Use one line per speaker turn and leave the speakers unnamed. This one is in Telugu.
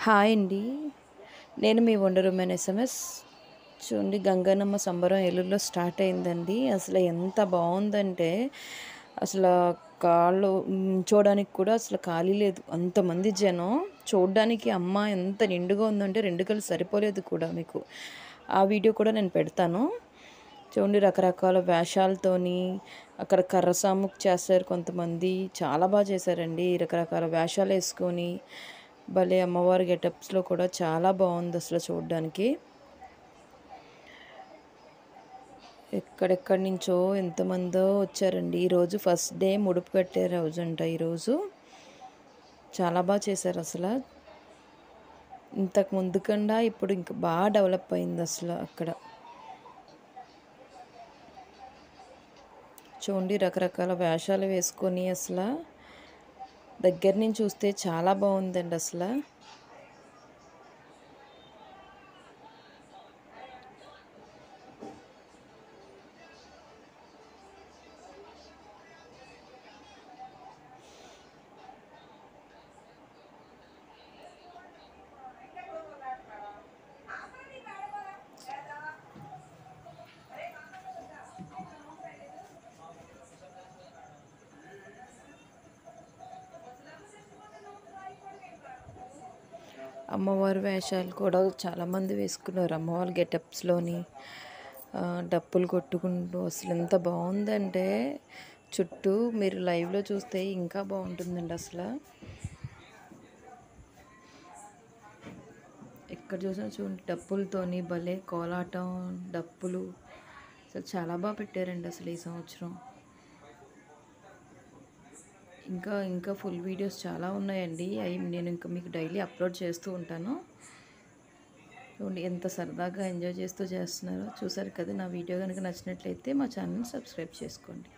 హాయ్ అండి. నేను మీ వండర్ ఉమెన్ ఎస్ఎంఎస్. చూడండి, గంగన్నమ్మ సంబరం ఏలూరులో స్టార్ట్ అయిందండి. అసలు ఎంత బాగుందంటే అసలు కాళ్ళు చూడడానికి కూడా అసలు ఖాళీ లేదు, అంతమంది జనం. చూడడానికి అమ్మ ఎంత నిండుగా ఉందంటే రెండు కళ్ళు సరిపోలేదు కూడా. మీకు ఆ వీడియో కూడా నేను పెడతాను చూడండి. రకరకాల వేషాలతోని అక్కడ కర్రసాముకు చేస్తారు కొంతమంది. చాలా బాగా చేశారండి. రకరకాల వేషాలు వేసుకొని భలే అమ్మవారి గెటప్స్లో కూడా చాలా బాగుంది అసలు చూడడానికి. ఎక్కడెక్కడి నుంచో ఎంతమందో వచ్చారండి. ఈరోజు ఫస్ట్ డే ముడుపు కట్టే రోజు అంట. ఈరోజు చాలా బాగా చేశారు అసలు. ఇంతకు ముందు కన్నా ఇప్పుడు ఇంకా బాగా డెవలప్ అయింది అసలు. అక్కడ చూడండి, రకరకాల వేషాలు వేసుకొని అసలు దగ్గర నుంచి చూస్తే చాలా బాగుందండి అసలు. అమ్మవారి వేషాలు కూడా చాలామంది వేసుకున్నారు. అమ్మవారి గెటప్స్లోని డప్పులు కొట్టుకుంటూ అసలు ఎంత బాగుందంటే చుట్టూ మీరు లైవ్లో చూస్తే ఇంకా బాగుంటుందండి అసలు. ఎక్కడ చూసినా చూడండి, డప్పులతోని భలే కోలాటం, డప్పులు అసలు చాలా బాగా పెట్టారండి అసలు ఈ సంవత్సరం. ఇంకా ఇంకా ఫుల్ వీడియోస్ చాలా ఉన్నాయండి. అవి నేను ఇంకా మీకు డైలీ అప్లోడ్ చేస్తూ ఉంటాను. చూడండి ఎంత సరదాగా ఎంజాయ్ చేస్తూ చేస్తున్నారో. చూసారు కదా. నా వీడియో కనుక నచ్చినట్లయితే మా ఛానల్ని సబ్స్క్రైబ్ చేసుకోండి.